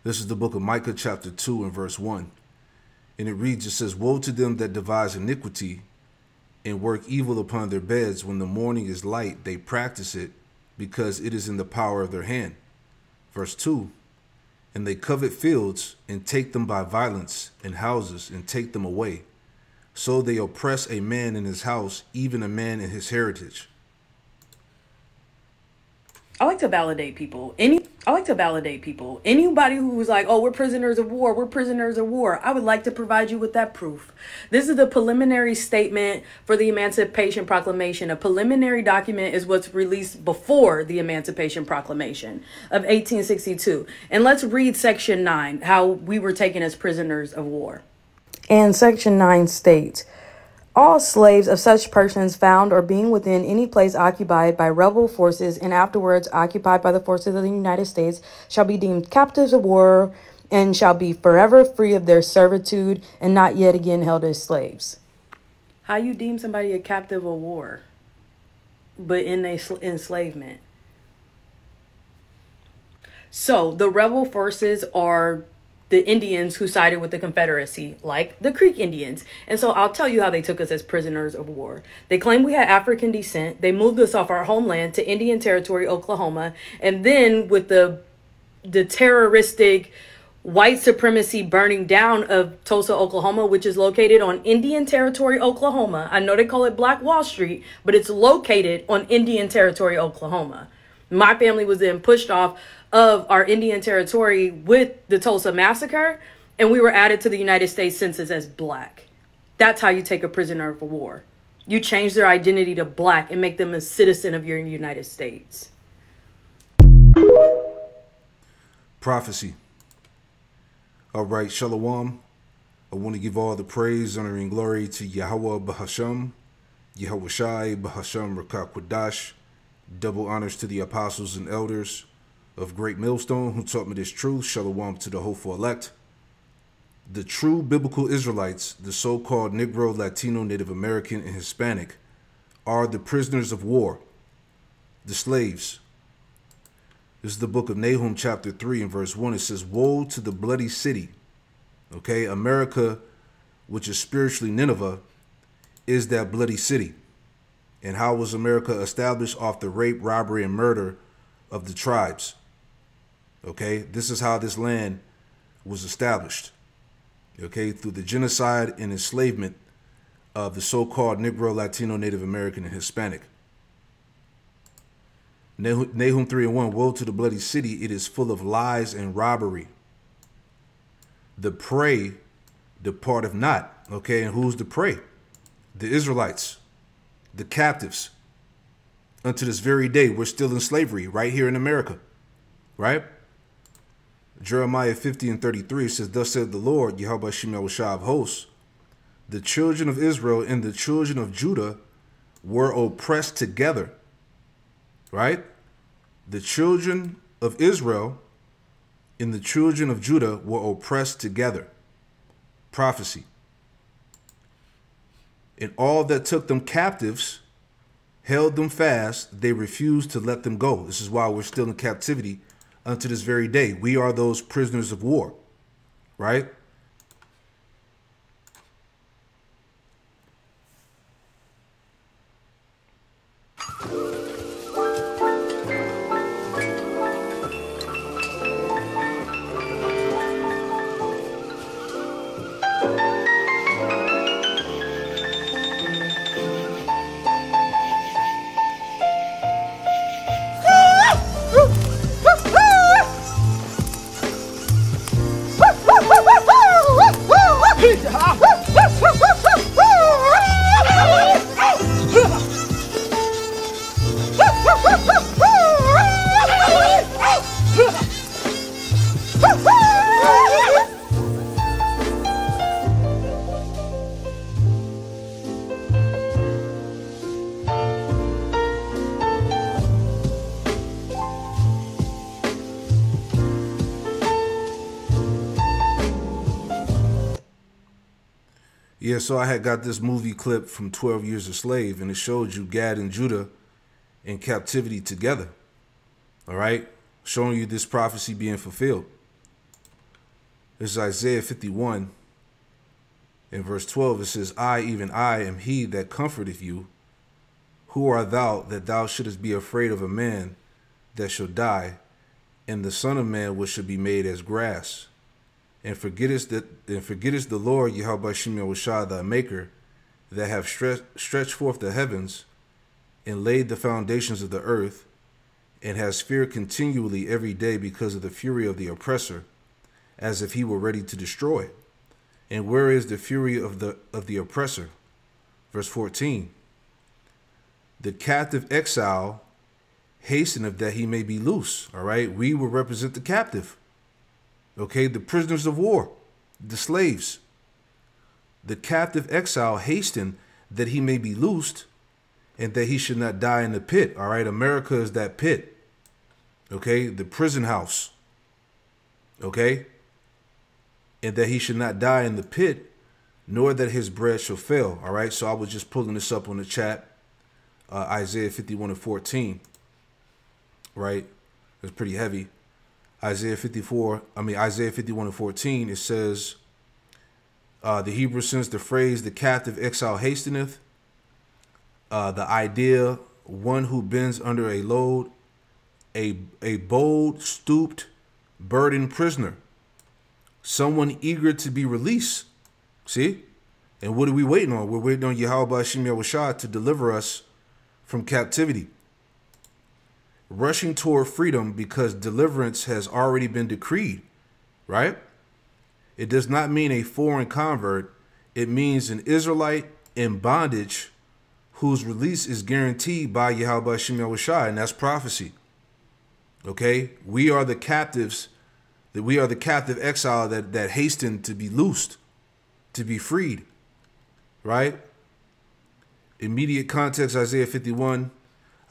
This is the book of Micah chapter 2 and verse 1. And it reads, it says, "Woe to them that devise iniquity and work evil upon their beds. When the morning is light, they practice it, because it is in the power of their hand." Verse 2, "And they covet fields and take them by violence, and houses and take them away. So they oppress a man in his house, even a man in his heritage." I like to validate people. Anybody who was like, "Oh, we're prisoners of war. We're prisoners of war." I would like to provide you with that proof. This is the preliminary statement for the Emancipation Proclamation. A preliminary document is what's released before the Emancipation Proclamation of 1862. And let's read Section 9, how we were taken as prisoners of war. And Section 9 states, "All slaves of such persons found or being within any place occupied by rebel forces and afterwards occupied by the forces of the United States shall be deemed captives of war and shall be forever free of their servitude and not yet again held as slaves." How you deem somebody a captive of war, but in enslavement? So the rebel forces are the Indians who sided with the Confederacy, like the Creek Indians. And so I'll tell you how they took us as prisoners of war. They claimed we had African descent. They moved us off our homeland to Indian Territory, Oklahoma. And then with the terroristic white supremacy burning down of Tulsa, Oklahoma, which is located on Indian Territory, Oklahoma. I know they call it Black Wall Street, but it's located on Indian Territory, Oklahoma. My family was then pushed off of our Indian Territory with the Tulsa Massacre, and we were added to the United States Census as Black. That's how you take a prisoner of war. You change their identity to Black and make them a citizen of your United States. Prophecy. All right, Shalom. I want to give all the praise, honor, and glory to Yahweh Bahasham, Yahweh Shai Bahasham Rakak Quadash. Double honors to the apostles and elders of Great Millstone who taught me this truth. Shalom to the hopeful elect. The true biblical Israelites, the so-called Negro, Latino, Native American, and Hispanic, are the prisoners of war, the slaves. This is the book of Nahum chapter 3 and verse 1. It says, "Woe to the bloody city." Okay, America, which is spiritually Nineveh, is that bloody city. And how was America established? Off the rape, robbery, and murder of the tribes. Okay, this is how this land was established. Okay, through the genocide and enslavement of the so-called Negro, Latino, Native American, and Hispanic. Nahum 3 and 1, "Woe to the bloody city, it is full of lies and robbery. The prey departeth not." Okay, and who's the prey? The Israelites, the captives. Unto this very day, we're still in slavery right here in America, right? Jeremiah 50 and 33 says, "Thus said the Lord, Yahweh Shem Yahushua of hosts, the children of Israel and the children of Judah were oppressed together." Right? The children of Israel and the children of Judah were oppressed together. Prophecy. And all that took them captives held them fast. They refused to let them go. This is why we're still in captivity unto this very day. We are those prisoners of war, right? Yeah, so I had got this movie clip from 12 Years a Slave, and it showed you Gad and Judah in captivity together. All right? Showing you this prophecy being fulfilled. This is Isaiah 51 in verse 12. It says, I, even I, am he that comforteth you. Who art thou that thou shouldest be afraid of a man that shall die, and the Son of Man which should be made as grass? And forgettest the Lord Yahweh Shem Yahushua thy Maker, that have stretched forth the heavens, and laid the foundations of the earth, and has feared continually every day because of the fury of the oppressor, as if he were ready to destroy. And where is the fury of the oppressor? Verse 14. The captive exile hasteneth that he may be loose. All right. We will represent the captive. Okay. The prisoners of war, the slaves. The captive exile hasten that he may be loosed, and that he should not die in the pit. All right. America is that pit. Okay. The prison house. Okay. And that he should not die in the pit, nor that his bread shall fail. All right. So I was just pulling this up on the chat. Isaiah 51 and 14. Right. It's pretty heavy. Isaiah 51 and 14. It says, the Hebrew sends the phrase, the captive exile hasteneth. The idea, one who bends under a load, a bold, stooped, burdened prisoner. Someone eager to be released. See? And what are we waiting on? We're waiting on Yahweh Shem Yahushua to deliver us from captivity. Rushing toward freedom because deliverance has already been decreed, right? It does not mean a foreign convert. It means an Israelite in bondage whose release is guaranteed by Yahweh Shem Yahushua, and that's prophecy. Okay? We are the captives, that we are the captive exile that hasten to be loosed, to be freed, right? Immediate context, Isaiah 51.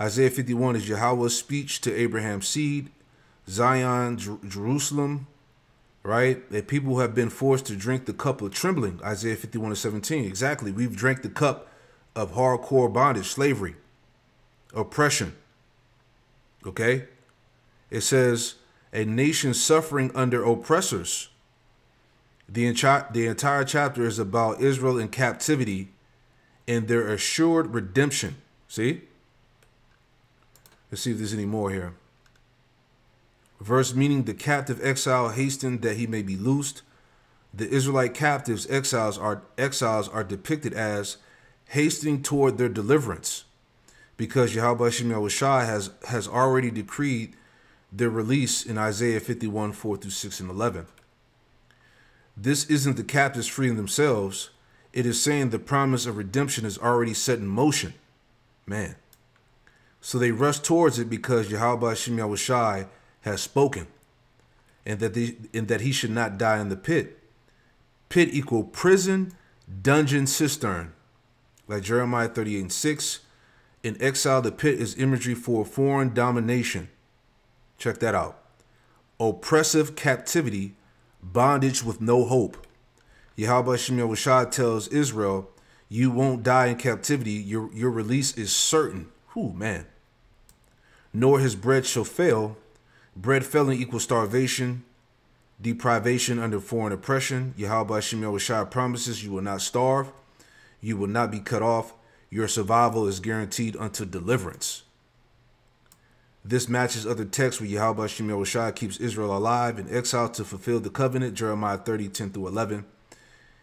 Isaiah 51 is Yahweh's speech to Abraham's seed, Zion, Jerusalem, right? That people have been forced to drink the cup of trembling, Isaiah 51 and 17. Exactly. We've drank the cup of hardcore bondage, slavery, oppression. Okay? It says, a nation suffering under oppressors. The entire chapter is about Israel in captivity and their assured redemption. See? Let's see if there's any more here. Verse meaning the captive exile hastened that he may be loosed. The Israelite captives, exiles are depicted as hastening toward their deliverance, because Yahweh Shem Yahushua has already decreed their release in Isaiah 51, 4 through 6 and 11. This isn't the captives freeing themselves. It is saying the promise of redemption is already set in motion. Man. So they rush towards it because Yahweh Shem Yahushua has spoken, and that he should not die in the pit. Pit equal prison, dungeon, cistern. Like Jeremiah 38 and 6. In exile, the pit is imagery for foreign domination. Check that out. Oppressive captivity, bondage with no hope. Yahweh Shem Yahushua tells Israel, you won't die in captivity. Your release is certain. Whew, man. Nor his bread shall fail. Bread failing equals starvation, deprivation under foreign oppression. Yahweh Shem Yahushua promises you will not starve. You will not be cut off. Your survival is guaranteed unto deliverance. This matches other texts where Yahweh Shem Yahushua keeps Israel alive in exile to fulfill the covenant. Jeremiah 30, 10 through 11.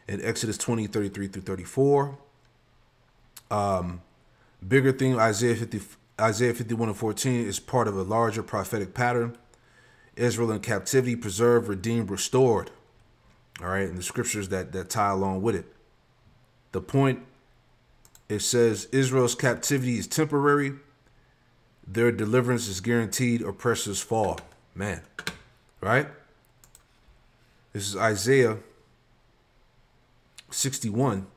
And Exodus 20, 33 through 34. Bigger theme, Isaiah 51 and 14 is part of a larger prophetic pattern. Israel in captivity, preserved, redeemed, restored. All right, and the scriptures that tie along with it. The point, it says Israel's captivity is temporary. Their deliverance is guaranteed. Oppressors fall. Man, right? This is Isaiah 61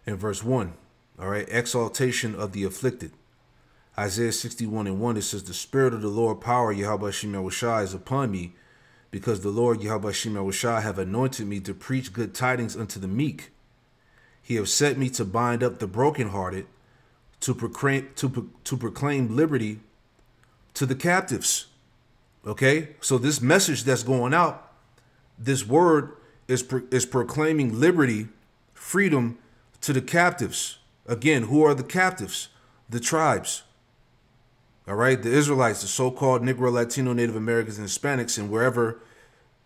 and verse 1. All right, exaltation of the afflicted. Isaiah 61 and 1, it says, the Spirit of the Lord, power, Yahweh Shem Yahushua, is upon me, because the Lord Yahweh Shem Yahushua have anointed me to preach good tidings unto the meek. He have set me to bind up the brokenhearted, to proclaim liberty to the captives. Okay, so this message that's going out, This word is proclaiming liberty, freedom to the captives. Again, who are the captives? The tribes. All right, the Israelites, the so-called Negro, Latino, Native Americans, and Hispanics, and wherever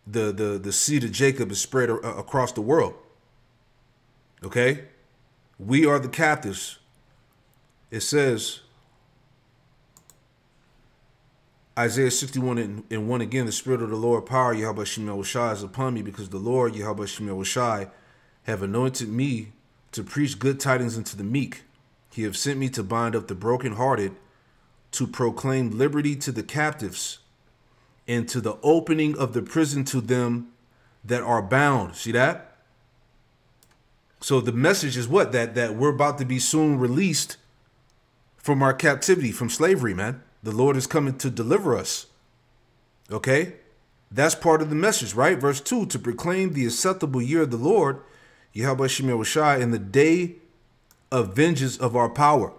the seed of Jacob is spread across the world. Okay, we are the captives. It says, Isaiah 61 and 1 again, the Spirit of the Lord, power, Yahweh Shemel Shai, is upon me, because the Lord, Yahweh Shemel Shai, have anointed me to preach good tidings unto the meek. He have sent me to bind up the brokenhearted, to proclaim liberty to the captives, and to the opening of the prison to them that are bound. See that? So the message is what? That we're about to be soon released from our captivity, from slavery, man. The Lord is coming to deliver us. Okay? That's part of the message, right? Verse 2, to proclaim the acceptable year of the Lord, Yahweh Shemel Shai, in the day of vengeance of our power.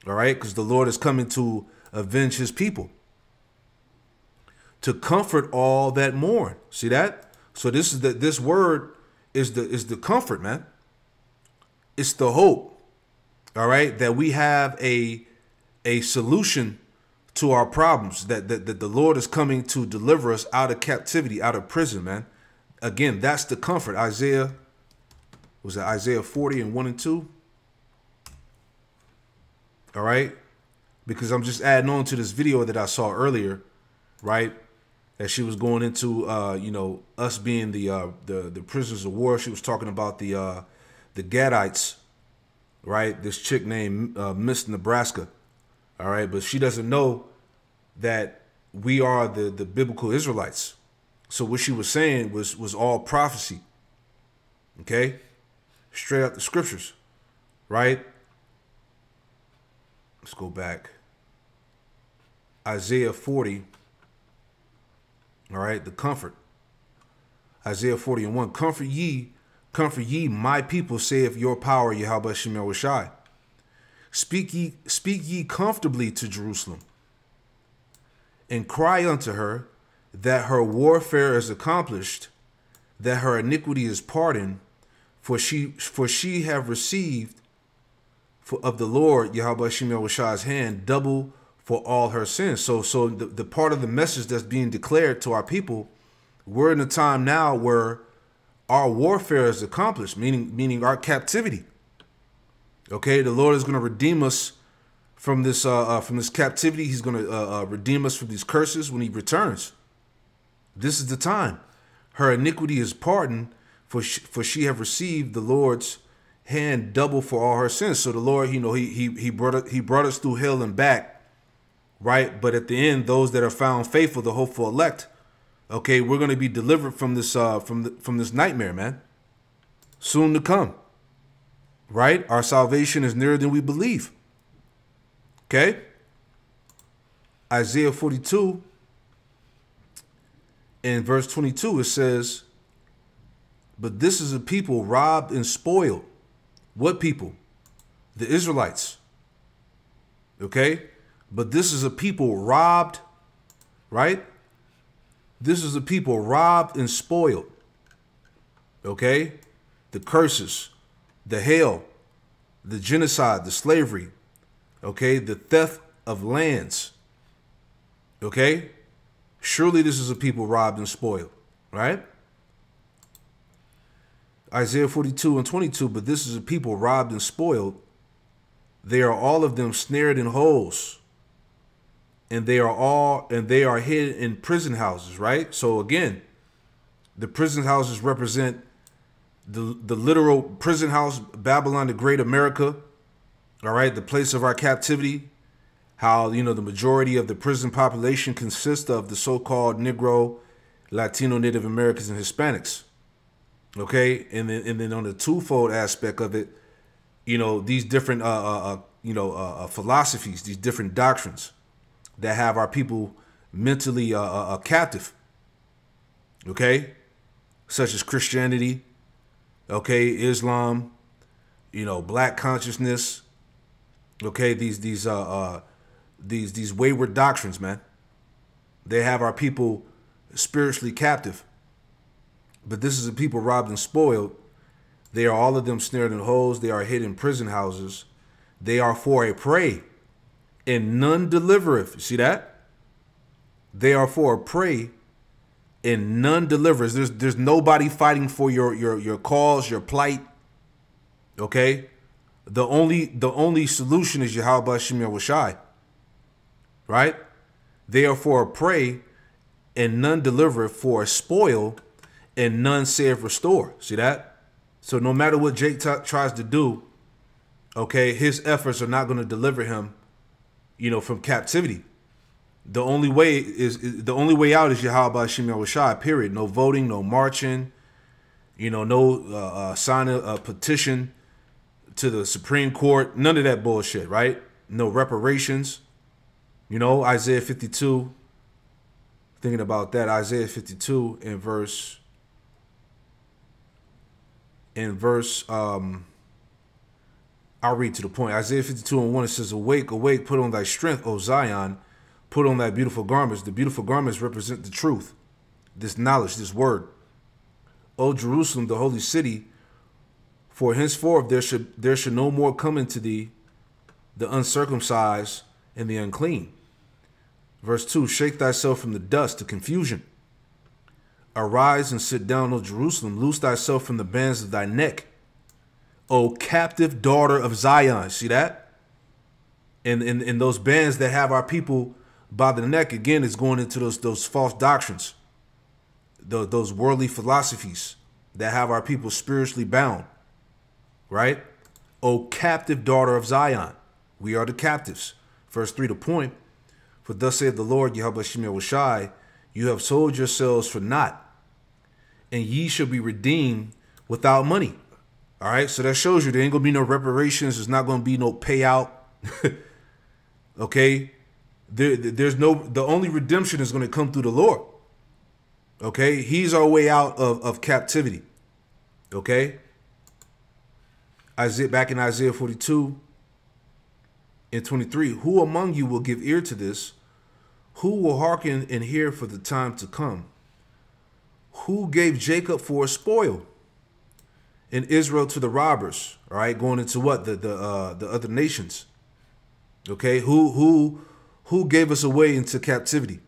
All right? Because the Lord is coming to avenge his people. To comfort all that mourn. See that? So this word is the comfort, man. It's the hope. All right? That we have a solution to our problems, that the Lord is coming to deliver us out of captivity, out of prison, man. Again, that's the comfort. Isaiah 40 and 1 and 2? All right? Because I'm just adding on to this video that I saw earlier, right? That she was going into, us being the prisoners of war. She was talking about the Gadites, right? This chick named Miss Nebraska. All right, but she doesn't know that we are the biblical Israelites. So what she was saying was all prophecy. Okay? Straight out the scriptures. Right? Let's go back. Isaiah 40. All right, the comfort. Isaiah 40 and 1. Comfort ye, my people, saith your power, Yahweh Shemel Shai. Speak ye comfortably to Jerusalem, and cry unto her that her warfare is accomplished, that her iniquity is pardoned, for she have received of the Lord Yahweh Shemel Shai's hand double for all her sins. So the part of the message that's being declared to our people, we're in a time now where our warfare is accomplished, meaning our captivity. Okay, the Lord is going to redeem us from this captivity. He's going to redeem us from these curses when he returns. This is the time. Her iniquity is pardoned, for she have received the Lord's hand double for all her sins. So the Lord, he brought us through hell and back, right? But at the end, those that are found faithful, the hopeful elect, okay, we're going to be delivered from this from this nightmare, man. Soon to come. Right? Our salvation is nearer than we believe. Okay? Isaiah 42 in verse 22, it says, but this is a people robbed and spoiled. What people? The Israelites. Okay? But this is a people robbed, right? This is a people robbed and spoiled. Okay? The curses, the hail, the genocide, the slavery, okay, the theft of lands, okay? Surely this is a people robbed and spoiled, right? Isaiah 42 and 22, but this is a people robbed and spoiled. They are all of them snared in holes, and they are hid in prison houses, right? So again, the prison houses represent the literal prison house, Babylon the Great, America, all right, the place of our captivity, how, the majority of the prison population consists of the so-called Negro, Latino, Native Americans, and Hispanics, okay? And then on the twofold aspect of it, these different, philosophies, these different doctrines that have our people mentally captive, okay? Such as Christianity, okay, Islam, black consciousness, okay, these wayward doctrines, man. They have our people spiritually captive, But this is a people robbed and spoiled. They are all of them snared in holes. They are hid in prison houses. They are for a prey, and none delivereth. You see that? They are for a prey, and none delivers. There's nobody fighting for your cause, your plight. Okay? The only solution is Yahweh Shem Yahushai. Right? They are for a prey, and none delivereth, for a spoil, and none saith restore. See that? So no matter what Jake tries to do, okay, his efforts are not going to deliver him, from captivity. The only way out is Yahweh Shem Yahushai, period. No voting, no marching, no signing a petition to the Supreme Court. None of that bullshit, right? No reparations. Isaiah 52. Thinking about that, Isaiah 52 in verse I'll read to the point. Isaiah 52:1, it says, "Awake, awake, put on thy strength, O Zion, put on thy beautiful garments." The beautiful garments represent the truth, this knowledge, this word. "O Jerusalem, the holy city, for henceforth there should no more come into thee the uncircumcised and the unclean." Verse 2, "Shake thyself from the dust, to confusion. Arise and sit down, O Jerusalem. Loose thyself from the bands of thy neck, O captive daughter of Zion." See that? And those bands that have our people by the neck, again, is going into those false doctrines, those worldly philosophies that have our people spiritually bound. Right? O captive daughter of Zion. We are the captives. Verse 3, the point. "For thus saith the Lord, Yahweh Shem Yahushai, you have sold yourselves for naught, and ye shall be redeemed without money." All right, so that shows you there ain't gonna be no reparations. There's not gonna be no payout. Okay, the only redemption is gonna come through the Lord. Okay, He's our way out of captivity. Okay, back in Isaiah 42 and 23, "Who among you will give ear to this? Who will hearken and hear for the time to come? Who gave Jacob for a spoil, and Israel to the robbers?" All right, going into what the other nations. Okay, who gave us away into captivity?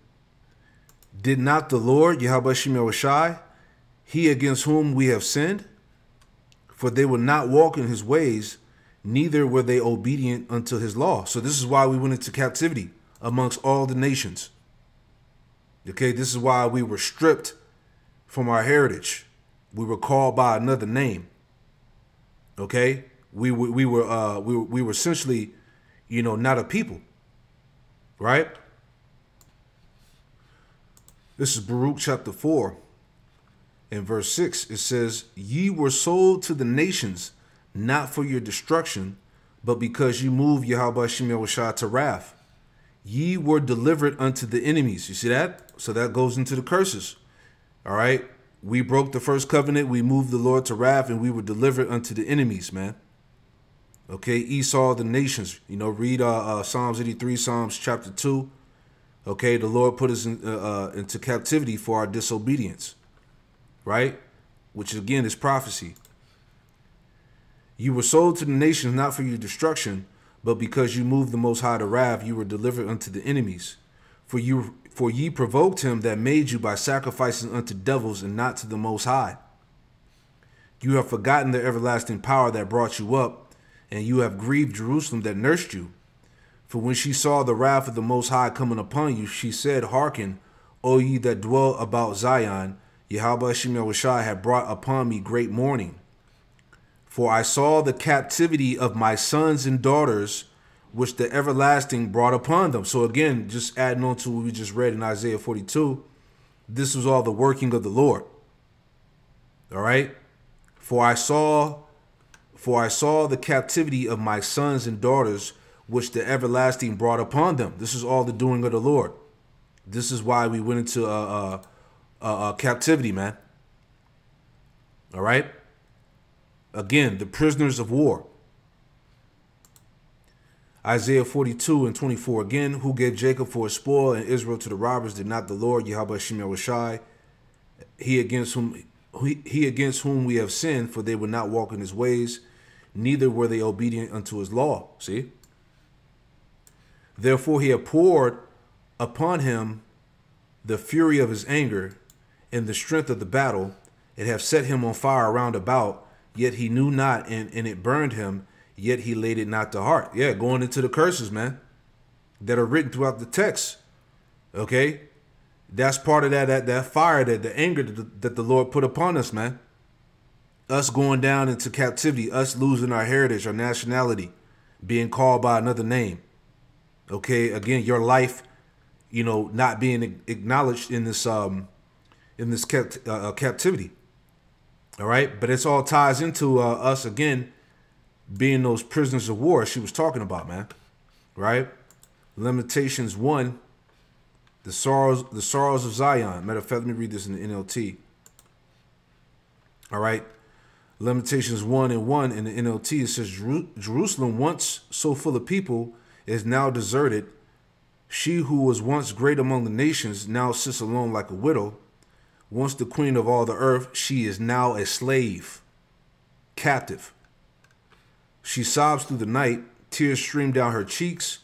"Did not the Lord Yahweh Shem Yahushai, He against whom we have sinned? For they would not walk in His ways, neither were they obedient unto His law." So this is why we went into captivity amongst all the nations. Okay, this is why we were stripped from our heritage. We were called by another name. Okay, we were essentially, not a people. Right? This is Baruch chapter 4 and verse 6. It says, "Ye were sold to the nations, not for your destruction, but because you moved Yahweh Shem Yahushai to wrath. Ye were delivered unto the enemies." You see that? So that goes into the curses. All right. We broke the first covenant. We moved the Lord to wrath, and we were delivered unto the enemies, man. Okay. Esau, the nations, read Psalms 83, Psalms chapter 2. Okay. The Lord put us into captivity for our disobedience. Right. Which again is prophecy. "You were sold to the nations, not for your destruction, but because you moved the Most High to wrath, you were delivered unto the enemies. For ye provoked him that made you by sacrificing unto devils and not to the Most High. You have forgotten the everlasting power that brought you up, and you have grieved Jerusalem that nursed you. For when she saw the wrath of the Most High coming upon you, she said, Hearken, O ye that dwell about Zion, Yahweh Shem Yahushai had brought upon me great mourning. For I saw the captivity of my sons and daughters, which the everlasting brought upon them." So again, just adding on to what we just read in Isaiah 42, this was all the working of the Lord. All right. For I saw the captivity of my sons and daughters, which the everlasting brought upon them. This is all the doing of the Lord. This is why we went into captivity, man. All right. Again, the prisoners of war. Isaiah 42 and 24 again. "Who gave Jacob for a spoil and Israel to the robbers? Did not the Lord Yahweh Shem Yahushai, He against whom he against whom we have sinned, for they would not walk in his ways, neither were they obedient unto his law. See? Therefore he had poured upon him the fury of his anger and the strength of the battle, and have set him on fire round about, yet he knew not, and it burned him, yet he laid it not to heart. Yeah, going into the curses, man, that are written throughout the text. Okay? That's part of that fire, that the anger that the Lord put upon us, man. Us going down into captivity, us losing our heritage, our nationality, being called by another name. Okay, again, your life, you know, not being acknowledged in this captivity. All right, but it's all ties into us again being those prisoners of war she was talking about, man. Right? Lamentations 1, the sorrows of Zion. Matter of fact, let me read this in the NLT. All right. Lamentations 1:1 in the NLT, it says, Jerusalem, once so full of people, is now deserted. She who was once great among the nations now sits alone like a widow. Once the queen of all the earth, she is now a slave, captive. She sobs through the night, tears stream down her cheeks.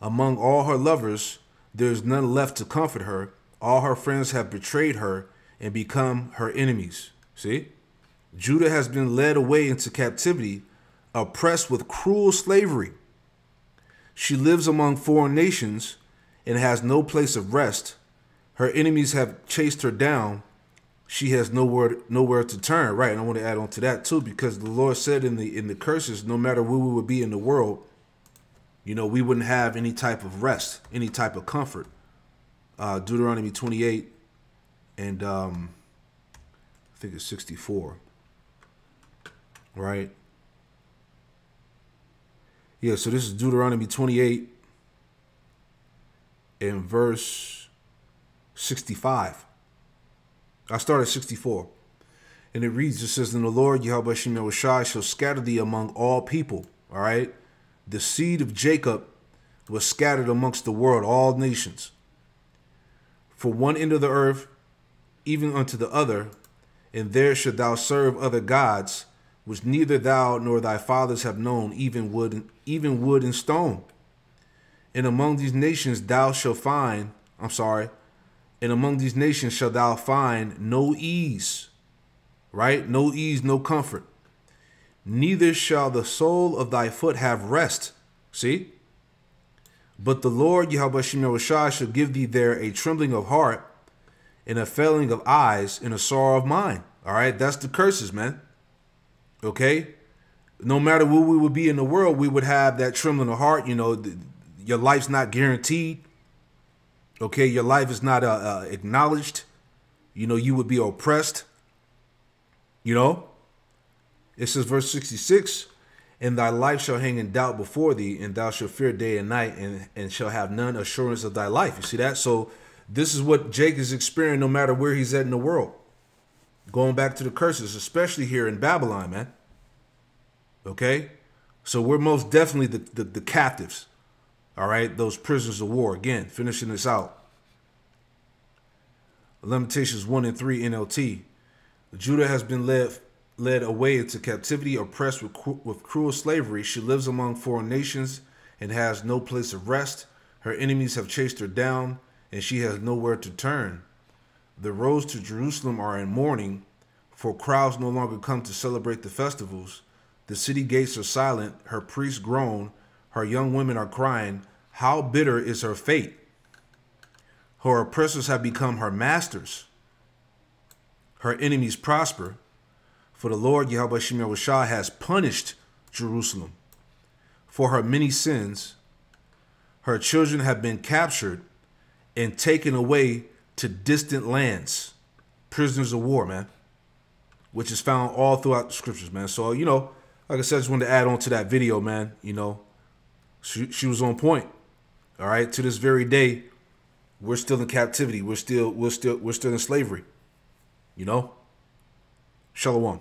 Among all her lovers, there is none left to comfort her. All her friends have betrayed her and become her enemies. See? Judah has been led away into captivity, oppressed with cruel slavery. She lives among foreign nations and has no place of rest. Her enemies have chased her down. She has nowhere to turn. Right, and I want to add on to that too, because the Lord said in the curses, no matter where we would be in the world, you know, we wouldn't have any type of rest, any type of comfort. Deuteronomy 28 and I think it's 64. Right? Yeah, so this is Deuteronomy 28 and verse 65. I started 64. And it reads, it says, "Then the Lord, Yahweh Shem Yahushai, shall scatter thee among all people." All right? The seed of Jacob was scattered amongst the world, all nations. For one end of the earth, even unto the other, and there shalt thou serve other gods, which neither thou nor thy fathers have known, even wood and stone. And among these nations thou shalt find, and among these nations shalt thou find no ease, right? No ease, no comfort. Neither shall the sole of thy foot have rest. See? But the Lord, Yahweh Shem Yahushai, shall give thee there a trembling of heart, and a failing of eyes, and a sorrow of mind. All right? That's the curses, man. Okay? No matter where we would be in the world, we would have that trembling of heart. You know, your life's not guaranteed. Okay? Your life is not acknowledged. You know, you would be oppressed. You know? It says, verse 66, "And thy life shall hang in doubt before thee, and thou shalt fear day and night, and shall have none assurance of thy life." You see that? So this is what Jake is experiencing no matter where he's at in the world. Going back to the curses, especially here in Babylon, man. Okay? So we're most definitely the captives. All right? Those prisoners of war. Again, finishing this out. Lamentations 1 and 3 NLT. Judah has been led away into captivity, oppressed with cruel slavery. She lives among foreign nations and has no place of rest. Her enemies have chased her down, and she has nowhere to turn. The roads to Jerusalem are in mourning, for crowds no longer come to celebrate the festivals. The city gates are silent, her priests groan, her young women are crying. How bitter is her fate! Her oppressors have become her masters. Her enemies prosper. For the Lord, Yahweh Shem Yahushai, has punished Jerusalem for her many sins. Her children have been captured and taken away to distant lands. Prisoners of war, man. Which is found all throughout the scriptures, man. So, you know, like I said, I just wanted to add on to that video, man. You know, she was on point. All right. To this very day, we're still in captivity. We're still in slavery. You know? Shalom.